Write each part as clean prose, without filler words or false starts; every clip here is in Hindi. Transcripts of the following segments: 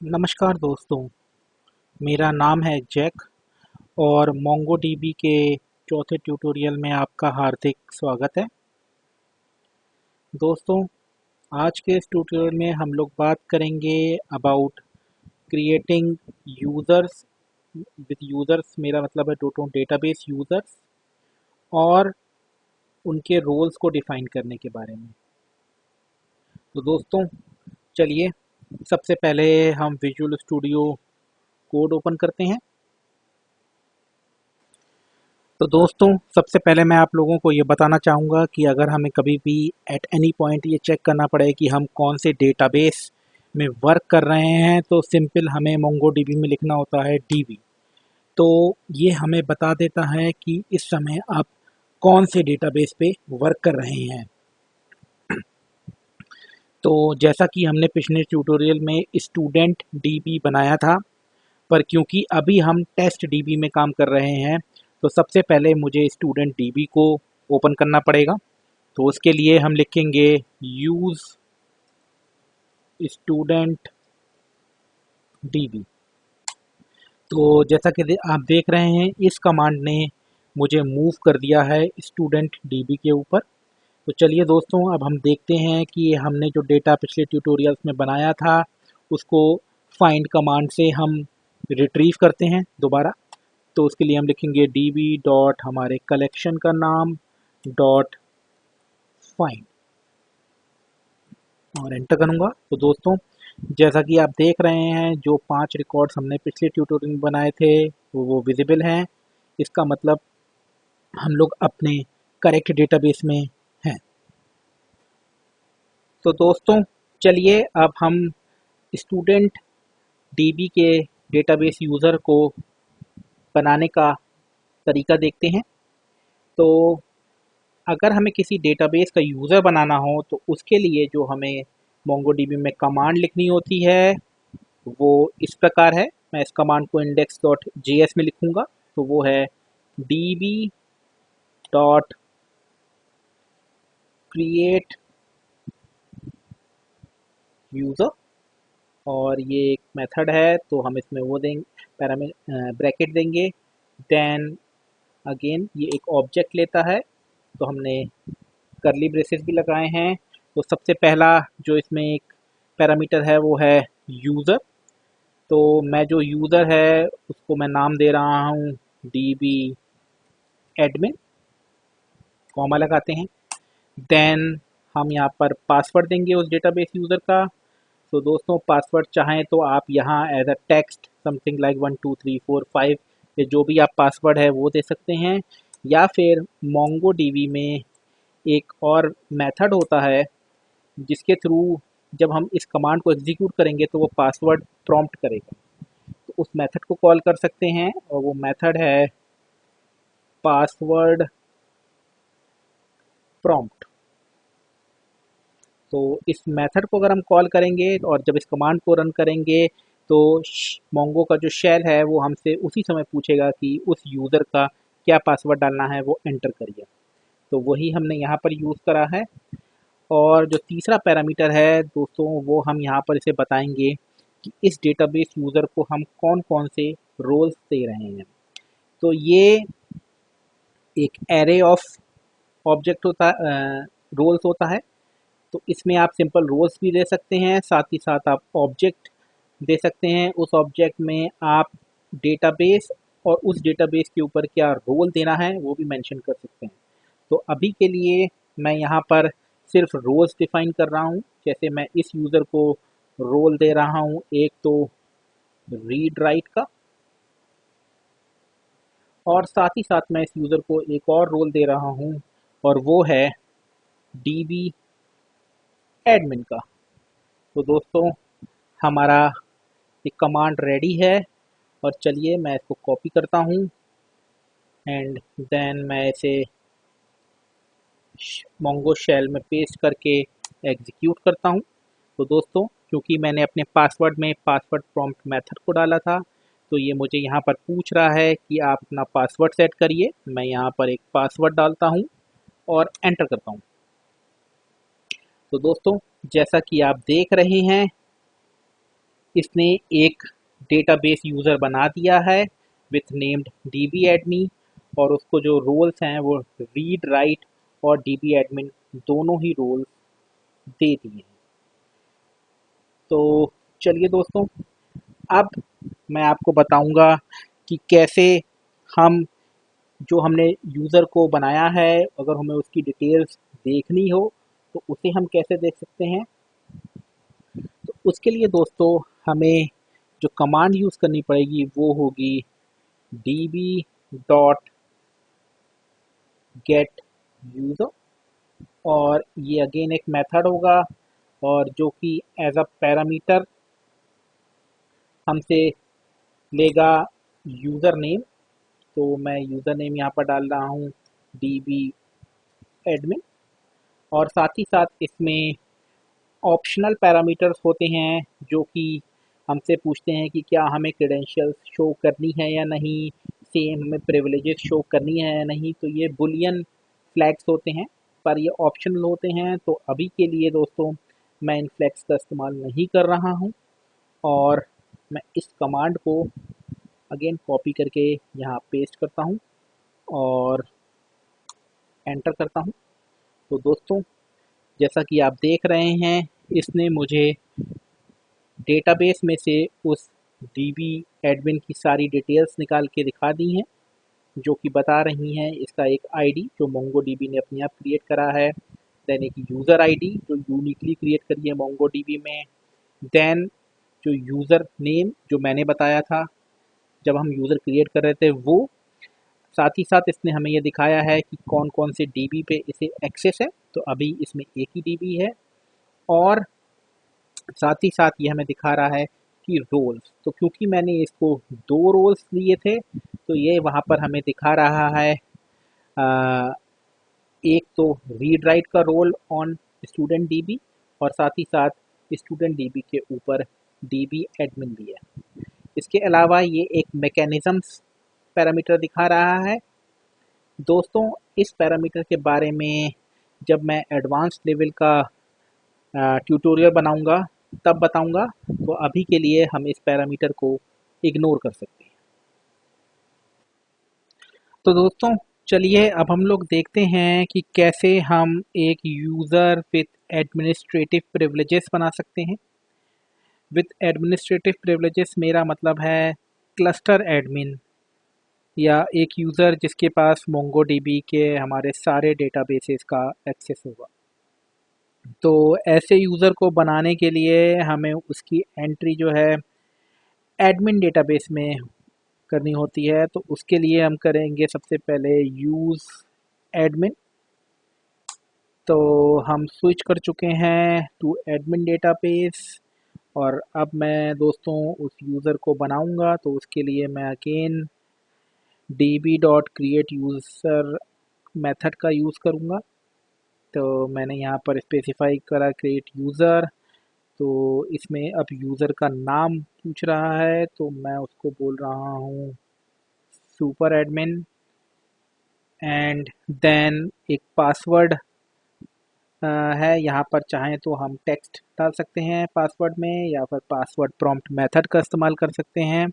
नमस्कार दोस्तों, मेरा नाम है जैक और मोंगोडीबी के चौथे ट्यूटोरियल में आपका हार्दिक स्वागत है। दोस्तों, आज के इस ट्यूटोरियल में हम लोग बात करेंगे about creating users. With users मेरा मतलब है डेटाबेस यूज़र्स और उनके रोल्स को डिफ़ाइन करने के बारे में। तो दोस्तों, चलिए सबसे पहले हम विजुअल स्टूडियो कोड ओपन करते हैं। तो दोस्तों, सबसे पहले मैं आप लोगों को ये बताना चाहूँगा कि अगर हमें कभी भी एट एनी पॉइंट ये चेक करना पड़े कि हम कौन से डेटाबेस में वर्क कर रहे हैं, तो सिंपल हमें मोंगोडीबी में लिखना होता है डीबी। तो ये हमें बता देता है कि इस समय आप कौन से डेटाबेस पे वर्क कर रहे हैं। तो जैसा कि हमने पिछले ट्यूटोरियल में स्टूडेंट डीबी बनाया था, पर क्योंकि अभी हम टेस्ट डीबी में काम कर रहे हैं, तो सबसे पहले मुझे स्टूडेंट डीबी को ओपन करना पड़ेगा। तो उसके लिए हम लिखेंगे यूज़ स्टूडेंट डीबी। तो जैसा कि आप देख रहे हैं, इस कमांड ने मुझे मूव कर दिया है स्टूडेंट डीबी के ऊपर। तो चलिए दोस्तों, अब हम देखते हैं कि हमने जो डेटा पिछले ट्यूटोरियल्स में बनाया था उसको फाइंड कमांड से हम रिट्रीव करते हैं दोबारा। तो उसके लिए हम लिखेंगे डीबी डॉट हमारे कलेक्शन का नाम डॉट फाइंड और एंटर करूँगा। तो दोस्तों, जैसा कि आप देख रहे हैं, जो 5 रिकॉर्ड्स हमने पिछले ट्यूटोरियल में बनाए थे वो विजिबल हैं। इसका मतलब हम लोग अपने करेक्ट डेटाबेस में हैं। तो दोस्तों, चलिए अब हम स्टूडेंट डीबी के डेटाबेस यूज़र को बनाने का तरीका देखते हैं। तो अगर हमें किसी डेटाबेस का यूज़र बनाना हो, तो उसके लिए जो हमें मोंगोडीबी में कमांड लिखनी होती है वो इस प्रकार है। मैं इस कमांड को index.js में लिखूंगा। तो वो है db डॉट क्रिएट यूज़र और ये एक मेथड है, तो हम इसमें वो देंगे ब्रैकेट देंगे। देन अगेन ये एक ऑब्जेक्ट लेता है, तो हमने करली ब्रेसेस भी लगाए हैं। तो सबसे पहला जो इसमें एक पैरामीटर है वो है यूज़र। तो मैं जो यूज़र है उसको मैं नाम दे रहा हूँ db एडमिन, कॉमा लगाते हैं। देन हम यहाँ पर पासवर्ड देंगे उस डेटाबेस यूज़र का। तो दोस्तों, पासवर्ड चाहें तो आप यहाँ as a text something like 1 2 3 4 5 ये जो भी आप पासवर्ड है वो दे सकते हैं, या फिर मोंगो डीबी में एक और मेथड होता है जिसके थ्रू जब हम इस कमांड को एग्जीक्यूट करेंगे तो वो पासवर्ड प्रॉम्प्ट करेगा। तो उस मेथड को कॉल कर सकते हैं और वो मेथड है पासवर्ड प्रॉम्प्ट। तो इस मेथड को अगर हम कॉल करेंगे और जब इस कमांड को रन करेंगे, तो मोंगो का जो शेल है वो हमसे उसी समय पूछेगा कि उस यूज़र का क्या पासवर्ड डालना है, वो एंटर करिए। तो वही हमने यहाँ पर यूज़ करा है। और जो तीसरा पैरामीटर है दोस्तों, वो हम यहाँ पर इसे बताएंगे कि इस डेटाबेस यूज़र को हम कौन कौन से रोल्स दे रहे हैं। तो ये एक एरे ऑफ ऑब्जेक्ट होता रोल्स होता है। तो इसमें आप सिंपल रोल्स भी दे सकते हैं, साथ ही साथ आप ऑब्जेक्ट दे सकते हैं। उस ऑब्जेक्ट में आप डेटाबेस और उस डेटाबेस के ऊपर क्या रोल देना है वो भी मेंशन कर सकते हैं। तो अभी के लिए मैं यहाँ पर सिर्फ रोल्स डिफाइन कर रहा हूँ। जैसे मैं इस यूज़र को रोल दे रहा हूँ एक तो रीड राइट का, और साथ ही साथ मैं इस यूज़र को एक और रोल दे रहा हूँ और वो है डीबी एडमिन का। तो दोस्तों, हमारा ये कमांड रेडी है और चलिए मैं इसको कॉपी करता हूँ एंड देन मैं इसे मोंगो शेल में पेस्ट करके एग्जीक्यूट करता हूँ। तो दोस्तों, क्योंकि मैंने अपने पासवर्ड में पासवर्ड प्रॉम्प्ट मेथड को डाला था, तो ये मुझे यहाँ पर पूछ रहा है कि आप अपना पासवर्ड सेट करिए। मैं यहाँ पर एक पासवर्ड डालता हूँ और एंटर करता हूँ। तो दोस्तों, जैसा कि आप देख रहे हैं इसने एक डेटाबेस यूज़र बना दिया है विथ नेम्ड dbadmin, और उसको जो रोल्स हैं वो रीड राइट और dbadmin दोनों ही रोल्स दे दिए हैं। तो चलिए दोस्तों, अब मैं आपको बताऊंगा कि कैसे हम जो हमने यूज़र को बनाया है, अगर हमें उसकी डिटेल्स देखनी हो तो उसे हम कैसे देख सकते हैं। तो उसके लिए दोस्तों हमें जो कमांड यूज़ करनी पड़ेगी वो होगी db.get_user, और ये अगेन एक मेथड होगा और जो कि एज अ पैरामीटर हमसे लेगा यूज़र नेम। तो मैं यूज़र नेम यहाँ पर डाल रहा हूँ db_admin, और साथ ही साथ इसमें ऑप्शनल पैरामीटर्स होते हैं जो कि हमसे पूछते हैं कि क्या हमें क्रेडेंशियल्स शो करनी है या नहीं, सेम हमें प्रिविलेजेस शो करनी है या नहीं। तो ये बुलियन फ्लैग्स होते हैं, पर ये ऑप्शनल होते हैं। तो अभी के लिए दोस्तों मैं इन फ्लैग्स का इस्तेमाल नहीं कर रहा हूँ, और मैं इस कमांड को अगेन कॉपी करके यहाँ पेस्ट करता हूँ और एंटर करता हूँ। तो दोस्तों जैसा कि आप देख रहे हैं, इसने मुझे डेटाबेस में से उस डीबी एडमिन की सारी डिटेल्स निकाल के दिखा दी हैं, जो कि बता रही हैं इसका एक आईडी जो मोंगो डीबी ने अपने आप क्रिएट करा है, देन एक यूज़र आईडी जो यूनिकली क्रिएट करी है मोंगो डीबी में, देन जो यूज़र नेम जो मैंने बताया था जब हम यूज़र क्रिएट कर रहे थे वो, साथ ही साथ इसने हमें ये दिखाया है कि कौन कौन से डीबी पे इसे एक्सेस है। तो अभी इसमें एक ही डीबी है, और साथ ही साथ ये हमें दिखा रहा है कि रोल्स, तो क्योंकि मैंने इसको 2 रोल्स दिए थे तो ये वहाँ पर हमें दिखा रहा है एक तो रीड राइट का रोल ऑन स्टूडेंट डीबी, और साथ ही साथ स्टूडेंट डीबी के ऊपर डीबी एडमिन भी है। इसके अलावा ये एक मैकेनिज्म्स पैरामीटर दिखा रहा है। दोस्तों इस पैरामीटर के बारे में जब मैं एडवांस लेवल का ट्यूटोरियल बनाऊंगा तब बताऊंगा, तो अभी के लिए हम इस पैरामीटर को इग्नोर कर सकते हैं। तो दोस्तों चलिए अब हम लोग देखते हैं कि कैसे हम एक यूज़र विथ एडमिनिस्ट्रेटिव प्रिविलेजेस बना सकते हैं। विथ एडमिनिस्ट्रेटिव प्रिविलेजेस मेरा मतलब है क्लस्टर एडमिन, या एक यूज़र जिसके पास मोंगो डीबी के हमारे सारे डेटाबेसेस का एक्सेस होगा। तो ऐसे यूज़र को बनाने के लिए हमें उसकी एंट्री जो है एडमिन डेटाबेस में करनी होती है। तो उसके लिए हम करेंगे सबसे पहले यूज़ एडमिन। तो हम स्विच कर चुके हैं टू एडमिन डेटाबेस, और अब मैं दोस्तों उस यूज़र को बनाऊंगा। तो उसके लिए मैं अगेन db.create_user मेथड का यूज़ करूंगा। तो मैंने यहाँ पर स्पेसिफाई करा क्रिएट यूज़र। तो इसमें अब यूज़र का नाम पूछ रहा है, तो मैं उसको बोल रहा हूँ सुपर एडमिन, एंड देन एक पासवर्ड है। यहाँ पर चाहें तो हम टेक्स्ट डाल सकते हैं पासवर्ड में, या फिर पासवर्ड प्रॉम्प्ट मेथड का इस्तेमाल कर सकते हैं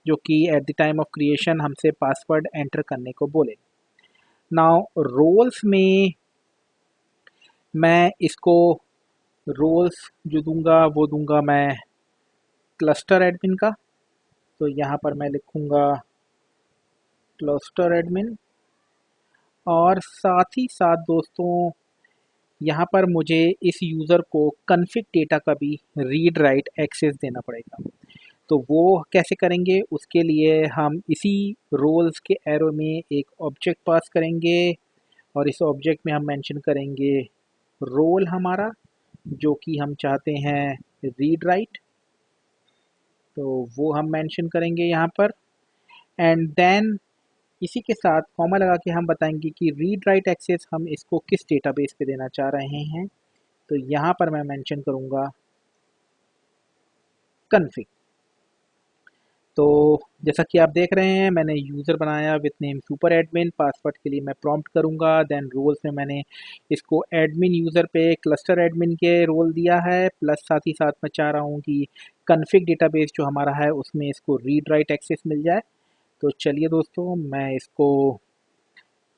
जो कि at the time of creation हमसे पासवर्ड एंटर करने को बोले। नाउ रोल्स में मैं इसको रोल्स जो दूंगा वो दूंगा मैं क्लस्टर एडमिन का। तो यहाँ पर मैं लिखूँगा क्लस्टर एडमिन, और साथ ही साथ दोस्तों यहाँ पर मुझे इस यूज़र को कन्फिग डेटा का भी रीड राइट एक्सेस देना पड़ेगा। तो वो कैसे करेंगे, उसके लिए हम इसी रोल्स के एरो में एक ऑब्जेक्ट पास करेंगे, और इस ऑब्जेक्ट में हम मेंशन करेंगे रोल हमारा जो कि हम चाहते हैं रीड राइट। तो वो हम मेंशन करेंगे यहाँ पर, एंड देन इसी के साथ कॉमा लगा के हम बताएंगे कि रीड राइट एक्सेस हम इसको किस डेटाबेस पे देना चाह रहे हैं। तो यहाँ पर मैं मेंशन करूँगा कन्फिग। तो जैसा कि आप देख रहे हैं मैंने यूज़र बनाया with name super admin. Password के लिए मैं प्रॉम्प्ट करूंगा। देन रोल्स में मैंने इसको एडमिन यूज़र पे क्लस्टर एडमिन के रोल दिया है, प्लस साथ ही साथ मैं चाह रहा हूँ कि कन्फिग डेटाबेस जो हमारा है उसमें इसको रीड राइट एक्सेस मिल जाए। तो चलिए दोस्तों मैं इसको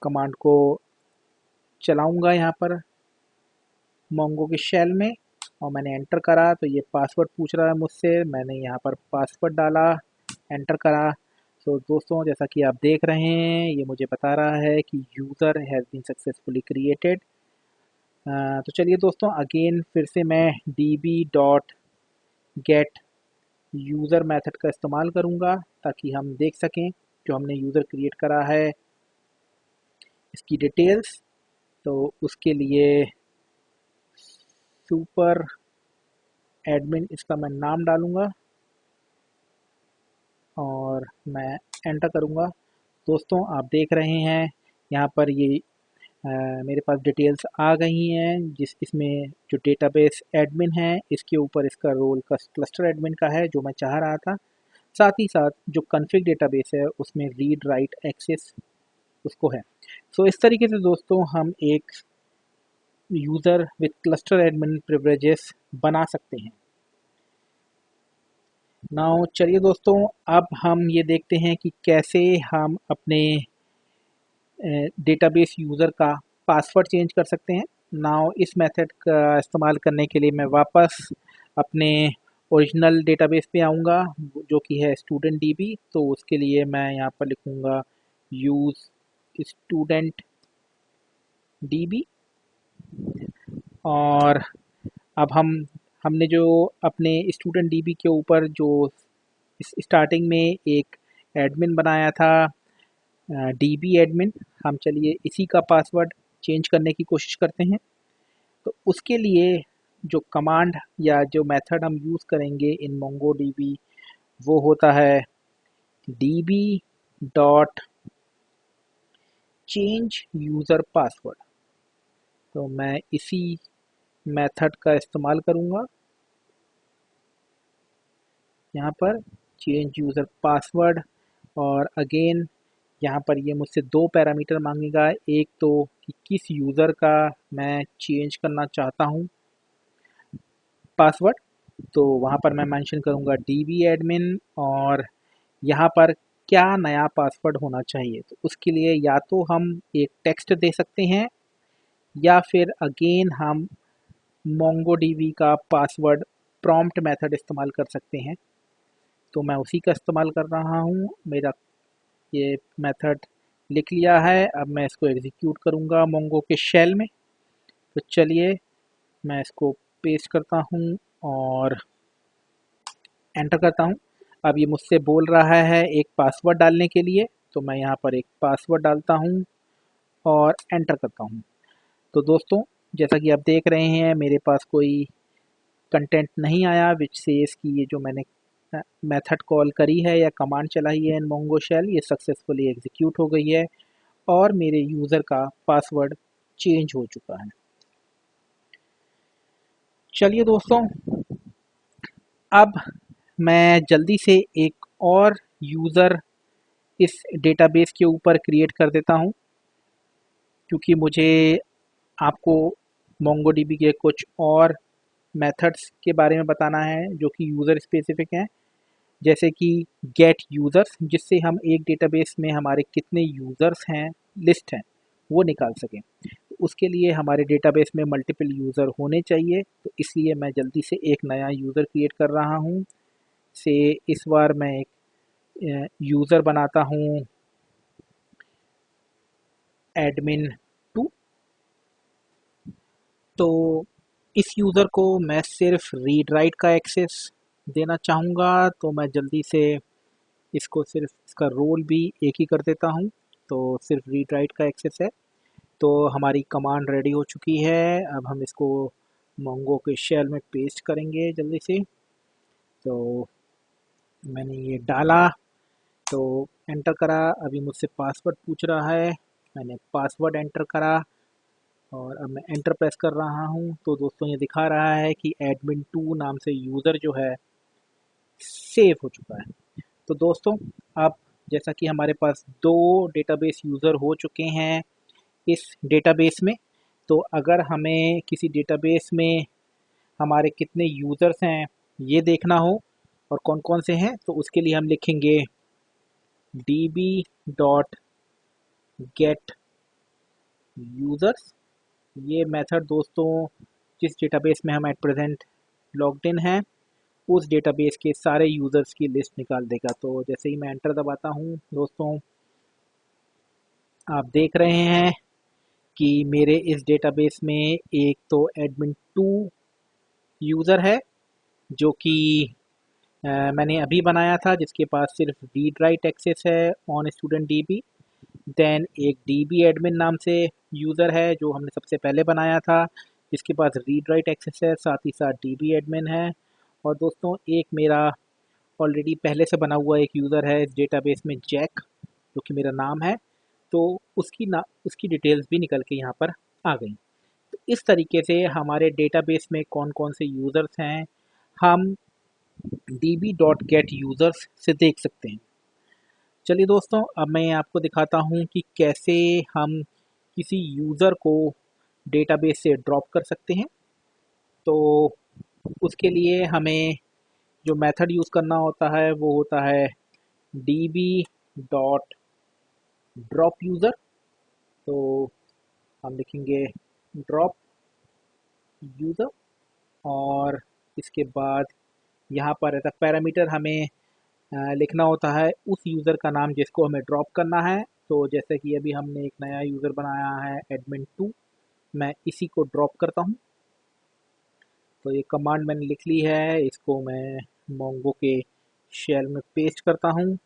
कमांड को चलाऊंगा यहाँ पर मोंगो के शेल में, और मैंने एंटर करा तो ये पासवर्ड पूछ रहा है मुझसे। मैंने यहाँ पर पासवर्ड डाला, एंटर करा। तो दोस्तों जैसा कि आप देख रहे हैं ये मुझे बता रहा है कि user has been successfully created. तो चलिए दोस्तों अगेन फिर से मैं db dot get user method का इस्तेमाल करूँगा ताकि हम देख सकें जो हमने यूज़र क्रिएट करा है इसकी डिटेल्स। तो उसके लिए सुपर एडमिन इसका मैं नाम डालूँगा और मैं एंटर करूँगा। दोस्तों आप देख रहे हैं यहाँ पर ये मेरे पास डिटेल्स आ गई हैं, जिस इसमें जो डेटाबेस एडमिन है इसके ऊपर इसका रोल क्लस्टर एडमिन का है जो मैं चाह रहा था। साथ ही साथ जो कॉन्फ़िग डेटाबेस है उसमें रीड राइट एक्सेस उसको है। सो इस तरीके से दोस्तों हम एक user with cluster admin privileges बना सकते हैं। नाउ चलिए दोस्तों अब हम ये देखते हैं कि कैसे हम अपने डेटाबेस यूज़र का पासवर्ड चेंज कर सकते हैं। नाउ इस मेथड का इस्तेमाल करने के लिए मैं वापस अपने ओरिजिनल डेटाबेस पे आऊँगा जो कि है स्टूडेंट डीबी। तो उसके लिए मैं यहाँ पर लिखूँगा यूज़ स्टूडेंट डीबी। और अब हमने जो अपने स्टूडेंट डीबी के ऊपर जो इस स्टार्टिंग में एक एडमिन बनाया था डीबी एडमिन, हम चलिए इसी का पासवर्ड चेंज करने की कोशिश करते हैं। तो उसके लिए जो कमांड या जो मेथड हम यूज़ करेंगे इन मोंगो डीबी वो होता है db dot change user password. तो मैं इसी मेथड का इस्तेमाल करूँगा यहाँ पर चेंज यूज़र पासवर्ड। और अगेन यहाँ पर ये मुझसे दो पैरामीटर मांगेगा, एक तो कि किस यूज़र का मैं चेंज करना चाहता हूँ पासवर्ड, तो वहाँ पर मैं मेंशन करूँगा db एडमिन। और यहाँ पर क्या नया पासवर्ड होना चाहिए, तो उसके लिए या तो हम एक टेक्स्ट दे सकते हैं या फिर अगेन हम MongoDB का पासवर्ड प्रॉम्प्ट मेथड इस्तेमाल कर सकते हैं। तो मैं उसी का इस्तेमाल कर रहा हूँ। मेरा ये मेथड लिख लिया है, अब मैं इसको एग्जीक्यूट करूँगा मोंगो के शेल में। तो चलिए मैं इसको पेस्ट करता हूँ और एंटर करता हूँ। अब ये मुझसे बोल रहा है एक पासवर्ड डालने के लिए, तो मैं यहाँ पर एक पासवर्ड डालता हूँ और एंटर करता हूँ। तो दोस्तों जैसा कि आप देख रहे हैं मेरे पास कोई कंटेंट नहीं आया विच सेज कि ये जो मैंने मेथड कॉल करी है या कमांड चलाई है इन मोंगो शेल ये सक्सेसफुली एग्जीक्यूट हो गई है और मेरे यूज़र का पासवर्ड चेंज हो चुका है। चलिए दोस्तों अब मैं जल्दी से एक और यूज़र इस डेटाबेस के ऊपर क्रिएट कर देता हूँ, क्योंकि मुझे आपको MongoDB के कुछ और मेथड्स के बारे में बताना है जो कि यूज़र स्पेसिफिक हैं, जैसे कि गेट यूज़र्स, जिससे हम एक डेटाबेस में हमारे कितने यूज़र्स हैं लिस्ट हैं वो निकाल सकें। तो उसके लिए हमारे डेटाबेस में मल्टीपल यूज़र होने चाहिए, तो इसलिए मैं जल्दी से एक नया यूज़र क्रिएट कर रहा हूँ। से इस बार मैं एक यूज़र बनाता हूँ एडमिन 2। तो इस यूज़र को मैं सिर्फ रीड राइट का एक्सेस देना चाहूँगा, तो मैं जल्दी से इसको सिर्फ इसका रोल भी एक ही कर देता हूँ, तो सिर्फ रीड राइट का एक्सेस है। तो हमारी कमांड रेडी हो चुकी है, अब हम इसको मोंगो के शेल में पेस्ट करेंगे जल्दी से। तो मैंने ये डाला, तो एंटर करा, अभी मुझसे पासवर्ड पूछ रहा है, मैंने पासवर्ड एंटर करा और अब मैं एंटर प्रेस कर रहा हूँ। तो दोस्तों ये दिखा रहा है कि एडमिन 2 नाम से यूज़र जो है सेव हो चुका है। तो दोस्तों, अब जैसा कि हमारे पास 2 डेटाबेस यूज़र हो चुके हैं इस डेटाबेस में, तो अगर हमें किसी डेटाबेस में हमारे कितने यूज़र्स हैं ये देखना हो और कौन-कौन से हैं, तो उसके लिए हम लिखेंगे db.get यूज़र्स। ये मेथड दोस्तों जिस डेटाबेस में हम एट प्रेजेंट लॉग्ड इन हैं उस डेटाबेस के सारे यूज़र्स की लिस्ट निकाल देगा। तो जैसे ही मैं एंटर दबाता हूँ दोस्तों, आप देख रहे हैं कि मेरे इस डेटाबेस में एक तो एडमिन 2 यूज़र है जो कि मैंने अभी बनाया था, जिसके पास सिर्फ रीड राइट एक्सेस है ऑन स्टूडेंट डीबी। देन एक डीबी एडमिन नाम से यूज़र है जो हमने सबसे पहले बनाया था, जिसके पास रीड राइट एक्सेस है, साथ ही साथ डीबी एडमिन है। और दोस्तों एक मेरा ऑलरेडी पहले से बना हुआ एक यूज़र है इस डेटाबेस में, जैक, जो कि मेरा नाम है। तो उसकी डिटेल्स भी निकल के यहाँ पर आ गई। तो इस तरीके से हमारे डेटाबेस में कौन कौन से यूज़र्स हैं हम db.get यूज़र्स से देख सकते हैं। चलिए दोस्तों, अब मैं आपको दिखाता हूँ कि कैसे हम किसी यूज़र को डेटाबेस से ड्रॉप कर सकते हैं। तो उसके लिए हमें जो मेथड यूज़ करना होता है वो होता है db.drop यूज़र। तो हम लिखेंगे ड्रॉप यूज़र और इसके बाद यहाँ पर ऐसा पैरामीटर हमें लिखना होता है उस यूज़र का नाम जिसको हमें ड्रॉप करना है। तो जैसे कि अभी हमने एक नया यूज़र बनाया है एडमिन 2, मैं इसी को ड्रॉप करता हूँ। तो ये कमांड मैंने लिख ली है, इसको मैं मोंगो के शेल में पेस्ट करता हूँ।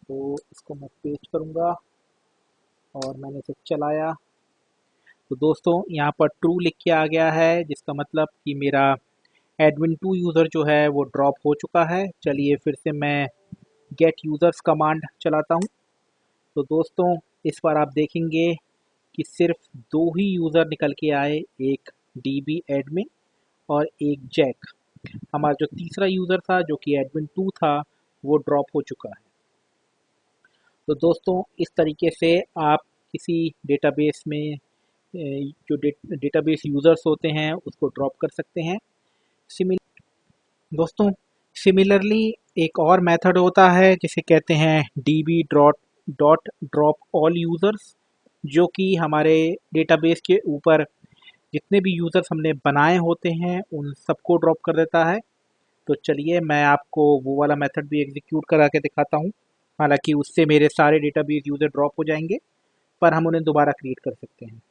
तो इसको मैं पेस्ट करूँगा और मैंने इसे चलाया। तो दोस्तों यहाँ पर ट्रू लिख के आ गया है, जिसका मतलब कि मेरा एडमिन 2 यूज़र जो है वो ड्रॉप हो चुका है। चलिए फिर से मैं गेट यूज़र्स कमांड चलाता हूँ। तो दोस्तों इस बार आप देखेंगे कि सिर्फ 2 ही यूज़र निकल के आए, एक डीबी एडमिन और एक जैक। हमारा जो तीसरा यूज़र था जो कि एडमिन 2 था वो ड्रॉप हो चुका है। तो दोस्तों इस तरीके से आप किसी डेटाबेस में जो डेटाबेस यूज़र्स होते हैं उसको ड्रॉप कर सकते हैं। सिमिल दोस्तों सिमिलरली एक और मेथड होता है जिसे कहते हैं db dot drop all users, जो कि हमारे डेटाबेस के ऊपर जितने भी यूज़र्स हमने बनाए होते हैं उन सबको ड्रॉप कर देता है। तो चलिए मैं आपको वो वाला मेथड भी एग्जीक्यूट करा के दिखाता हूँ। हालांकि उससे मेरे सारे डेटाबेस यूज़र ड्रॉप हो जाएंगे, पर हम उन्हें दोबारा क्रिएट कर सकते हैं।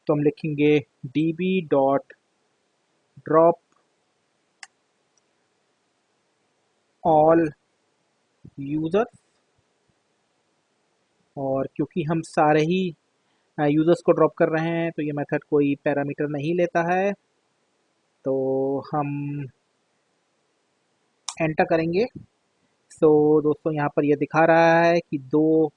तो हम लिखेंगे db dot drop all user, और क्योंकि हम सारे ही यूज़र्स को ड्रॉप कर रहे हैं तो ये मेथड कोई पैरामीटर नहीं लेता है। तो हम एंटर करेंगे। सो दोस्तों यहाँ पर ये दिखा रहा है कि 2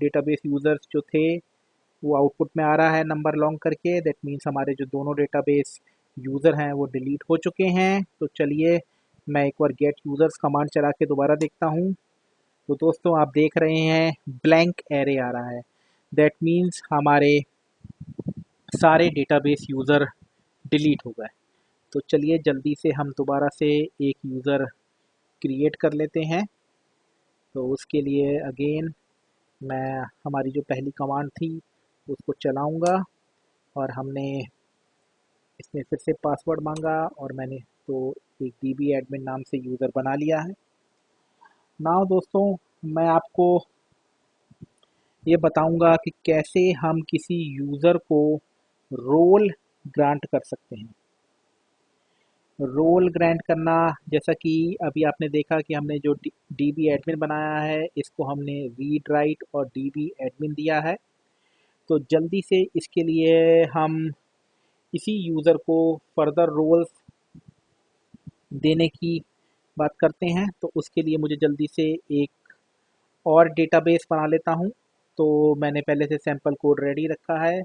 डेटाबेस यूज़र्स जो थे वो आउटपुट में आ रहा है नंबर लॉन्ग करके। दैट मीन्स हमारे जो दोनों डेटाबेस यूज़र हैं वो डिलीट हो चुके हैं। तो चलिए मैं एक बार गेट यूज़र्स कमांड चला के दोबारा देखता हूँ। तो दोस्तों आप देख रहे हैं ब्लैंक एरे आ रहा है। दैट मीन्स हमारे सारे डेटाबेस यूज़र डिलीट हो गए। तो चलिए जल्दी से हम दोबारा से एक यूज़र क्रिएट कर लेते हैं। तो उसके लिए अगेन मैं हमारी जो पहली कमांड थी उसको चलाऊंगा और हमने इसमें फिर से पासवर्ड मांगा और मैंने तो एक db एडमिन नाम से यूज़र बना लिया है। नाउ दोस्तों मैं आपको ये बताऊंगा कि कैसे हम किसी यूज़र को रोल ग्रांट कर सकते हैं। रोल ग्रांट करना, जैसा कि अभी आपने देखा कि हमने जो डीबी एडमिन बनाया है इसको हमने रीड राइट और डीबी एडमिन दिया है। तो जल्दी से इसके लिए हम इसी यूज़र को फर्दर रोल्स देने की बात करते हैं। तो उसके लिए मुझे जल्दी से एक और डेटाबेस बना लेता हूँ। तो मैंने पहले से सैंपल कोड रेडी रखा है,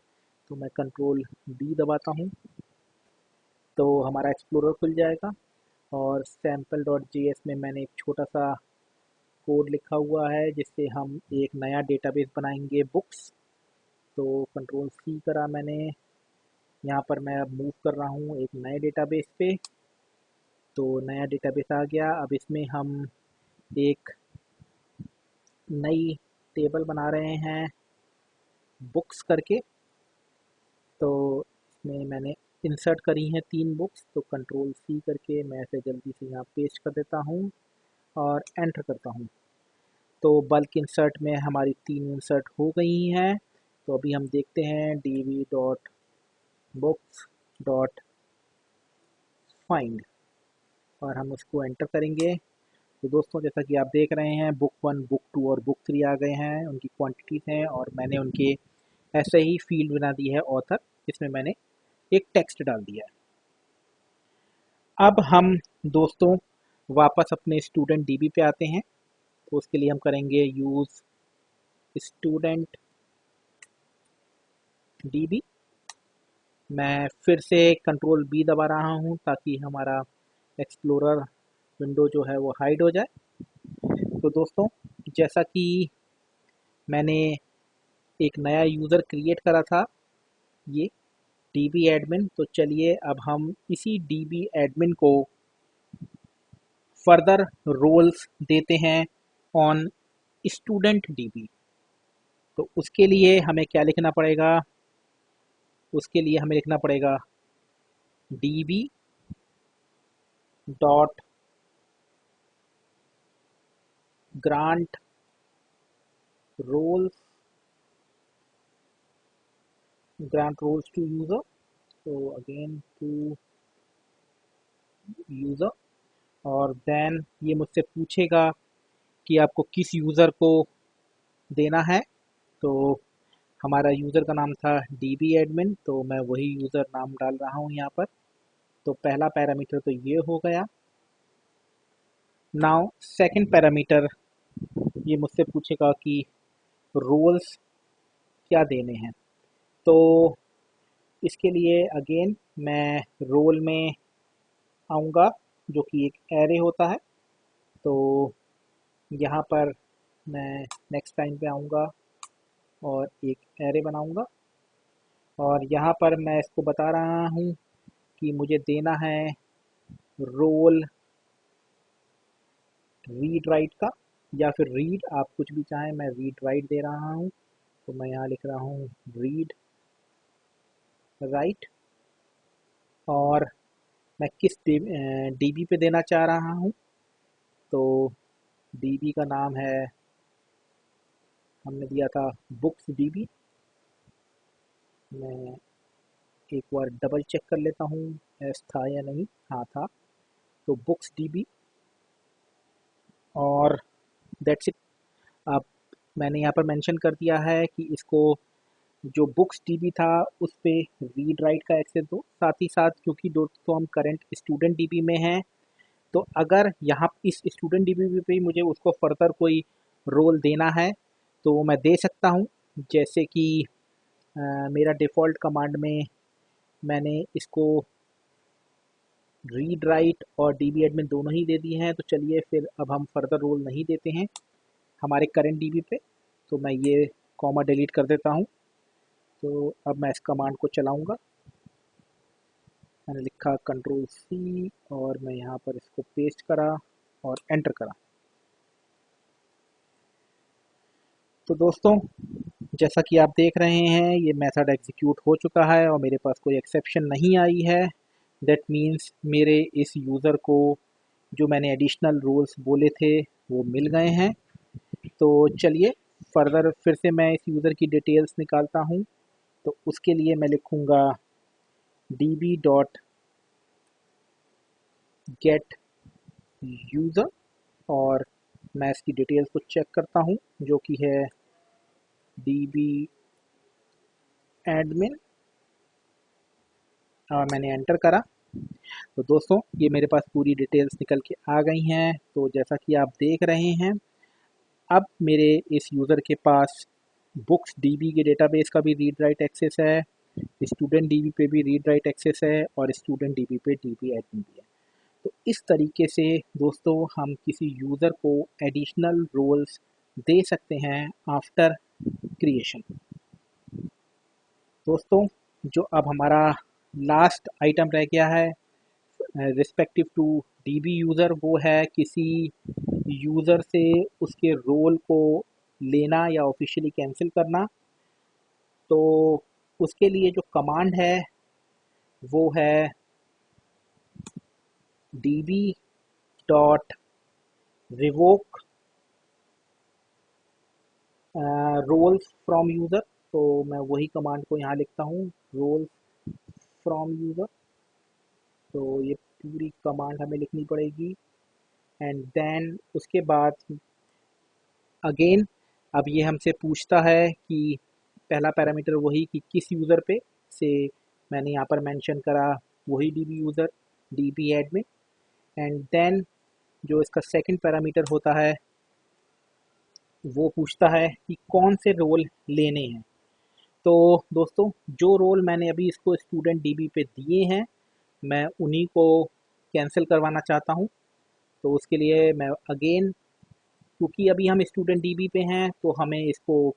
तो मैं कंट्रोल D दबाता हूँ तो हमारा एक्सप्लोरर खुल जाएगा। और sample.js में मैंने एक छोटा सा कोड लिखा हुआ है जिससे हम एक नया डेटाबेस बनाएंगे बुक्स। तो कंट्रोल सी करा मैंने। यहाँ पर मैं अब मूव कर रहा हूँ एक नए डेटाबेस पे। तो नया डेटाबेस आ गया। अब इसमें हम एक नई टेबल बना रहे हैं बुक्स करके। तो इसमें मैंने इंसर्ट करी हैं 3 बुक्स। तो कंट्रोल सी करके मैं इसे जल्दी से यहाँ पेस्ट कर देता हूँ और एंटर करता हूँ। तो बल्क इंसर्ट में हमारी 3 इंसर्ट हो गई हैं। तो अभी हम देखते हैं db dot books dot find और हम उसको एंटर करेंगे। तो दोस्तों जैसा कि आप देख रहे हैं बुक 1, बुक 2 और बुक 3 आ गए हैं। उनकी क्वांटिटीज़ हैं और मैंने उनके ऐसे ही फील्ड बना दी है ऑथर। इसमें मैंने एक टेक्स्ट डाल दिया है। अब हम दोस्तों वापस अपने स्टूडेंट डीबी पे आते हैं। तो उसके लिए हम करेंगे यूज़ स्टूडेंट डीबी। मैं फिर से कंट्रोल बी दबा रहा हूँ ताकि हमारा एक्सप्लोरर विंडो जो है वो हाइड हो जाए। तो दोस्तों जैसा कि मैंने एक नया यूज़र क्रिएट करा था ये डीबी एडमिन, तो चलिए अब हम इसी डीबी एडमिन को फर्दर रोल्स देते हैं ऑन स्टूडेंट डीबी। तो उसके लिए हमें क्या लिखना पड़ेगा? उसके लिए हमें लिखना पड़ेगा DB dot grant roles to user. तो अगेन टू यूज़र और देन ये मुझसे पूछेगा कि आपको किस यूज़र को देना है। तो हमारा यूज़र का नाम था डीबी एडमिन, तो मैं वही यूज़र नाम डाल रहा हूँ यहाँ पर। तो पहला पैरामीटर तो ये हो गया। नाउ सेकंड पैरामीटर ये मुझसे पूछेगा कि रोल्स क्या देने हैं। तो इसके लिए अगेन मैं रोल में आऊँगा जो कि एक एरे होता है। तो यहाँ पर मैं नेक्स्ट लाइन पे आऊँगा और एक एरे बनाऊँगा और यहाँ पर मैं इसको बता रहा हूँ कि मुझे देना है रोल रीड राइट का या फिर रीड, आप कुछ भी चाहें। मैं रीड राइट दे रहा हूँ। तो मैं यहाँ लिख रहा हूँ रीड राइट और मैं किस डीबी पे देना चाह रहा हूँ। तो डीबी का नाम है, हमने दिया था बुक्स डीबी। मैं एक बार डबल चेक कर लेता हूँ एस था या नहीं। हाँ था। तो बुक्स डीबी और दैट्स इट। अब मैंने यहाँ पर मेंशन कर दिया है कि इसको जो बुक्स डीबी था उस पे रीड राइट का एक्सेस दो। साथ ही साथ क्योंकि दोस्तों हम करंट स्टूडेंट डीबी में हैं, तो अगर यहाँ इस स्टूडेंट डीबी पे मुझे उसको फर्दर कोई रोल देना है तो मैं दे सकता हूँ। जैसे कि मेरा डिफ़ॉल्ट कमांड में मैंने इसको रीड राइट और डीबी एडमिन दोनों ही दे दिए हैं। तो चलिए फिर अब हम फर्दर रोल नहीं देते हैं हमारे करंट डीबी पे। तो मैं ये कॉमा डिलीट कर देता हूँ। तो अब मैं इस कमांड को चलाऊँगा। मैंने लिखा कंट्रोल सी और मैं यहाँ पर इसको पेस्ट करा और एंटर करा। तो दोस्तों जैसा कि आप देख रहे हैं ये मेथड एग्जीक्यूट हो चुका है और मेरे पास कोई एक्सेप्शन नहीं आई है। दैट मीन्स मेरे इस यूज़र को जो मैंने एडिशनल रूल्स बोले थे वो मिल गए हैं। तो चलिए फर्दर फिर से मैं इस यूज़र की डिटेल्स निकालता हूँ। तो उसके लिए मैं लिखूँगा db डॉट गेट यूज़र और मैं इसकी डिटेल्स को चेक करता हूँ जो कि है db एडमिन और मैंने एंटर करा। तो दोस्तों ये मेरे पास पूरी डिटेल्स निकल के आ गई हैं। तो जैसा कि आप देख रहे हैं अब मेरे इस यूज़र के पास बुक्स डीबी के डेटाबेस का भी रीड राइट एक्सेस है, स्टूडेंट डीबी पे भी रीड राइट एक्सेस है और स्टूडेंट डीबी पे डीबी एडमिन भी है। तो इस तरीके से दोस्तों हम किसी यूज़र को एडिशनल रोल्स दे सकते हैं आफ्टर क्रिएशन। दोस्तों जो अब हमारा लास्ट आइटम रह गया है रिस्पेक्टिव टू डीबी यूज़र, वो है किसी यूज़र से उसके रोल को लेना या ऑफिशियली कैंसिल करना। तो उसके लिए जो कमांड है वो है db dot revoke roles from user. तो मैं वही कमांड को यहाँ लिखता हूँ, रोल्स फ्रॉम यूज़र। तो ये पूरी कमांड हमें लिखनी पड़ेगी एंड देन उसके बाद अगेन अब ये हमसे पूछता है कि पहला पैरामीटर वही कि किस यूज़र पे से मैंने यहाँ पर मेंशन करा वही DB user DB admin. And then जो इसका सेकंड पैरामीटर होता है वो पूछता है कि कौन से रोल लेने हैं। तो दोस्तों जो रोल मैंने अभी इसको स्टूडेंट डीबी पे दिए हैं मैं उन्हीं को कैंसिल करवाना चाहता हूँ। तो उसके लिए मैं अगेन, क्योंकि अभी हम स्टूडेंट डीबी पे हैं तो हमें इसको,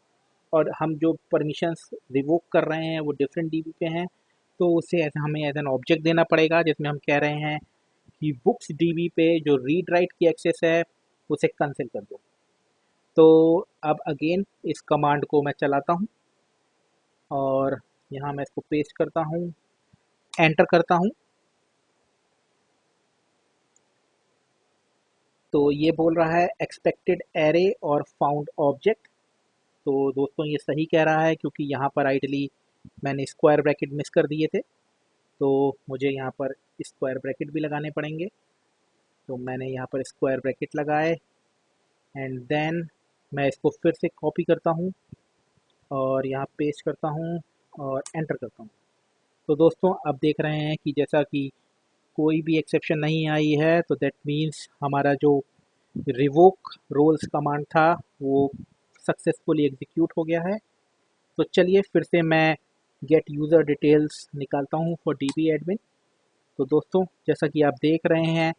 और हम जो परमिशंस रिवोक कर रहे हैं वो डिफरेंट डीबी पे हैं, तो उसे हमें एज एन ऑब्जेक्ट देना पड़ेगा जिसमें हम कह रहे हैं कि बुक्स डीबी पे जो रीड राइट की एक्सेस है उसे कैंसिल कर दो। तो अब अगेन इस कमांड को मैं चलाता हूँ और यहाँ मैं इसको पेस्ट करता हूँ, एंटर करता हूँ। तो ये बोल रहा है एक्सपेक्टेड एरे और फाउंड ऑब्जेक्ट। तो दोस्तों ये सही कह रहा है क्योंकि यहाँ पर आइडली मैंने स्क्वायर ब्रैकेट मिस कर दिए थे, तो मुझे यहाँ पर स्क्वायर ब्रैकेट भी लगाने पड़ेंगे। तो मैंने यहाँ पर स्क्वायर ब्रैकेट लगाए एंड देन मैं इसको फिर से कॉपी करता हूँ और यहाँ पेस्ट करता हूँ और एंटर करता हूँ। तो दोस्तों अब देख रहे हैं कि जैसा कि कोई भी एक्सेप्शन नहीं आई है, तो दैट मीन्स हमारा जो रिवोक रोल्स कमांड था वो सक्सेसफुली एग्जीक्यूट हो गया है। तो चलिए फिर से मैं गेट यूज़र डिटेल्स निकालता हूँ फॉर डीबी एडमिन। तो दोस्तों जैसा कि आप देख रहे हैं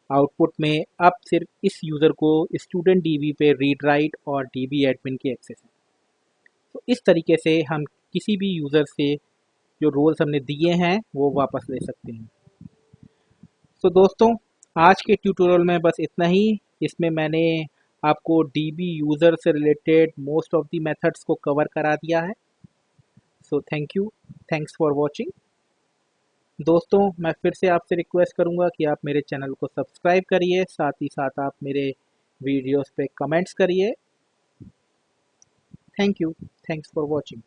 आउटपुट में अब सिर्फ इस यूज़र को स्टूडेंट डीबी पे रीड राइट और डीबी एडमिन की एक्सेस है। तो इस तरीके से हम किसी भी यूज़र से जो रोल्स हमने दिए हैं वो वापस ले सकते हैं। तो दोस्तों आज के ट्यूटोरियल में बस इतना ही। इसमें मैंने आपको डीबी यूज़र से related most of the methods को कवर करा दिया है। So thank you, thanks for watching. दोस्तों मैं फिर से आपसे रिक्वेस्ट करूंगा कि आप मेरे चैनल को सब्सक्राइब करिए, साथ ही साथ आप मेरे वीडियोस पे कमेंट्स करिए। Thank you, thanks for watching.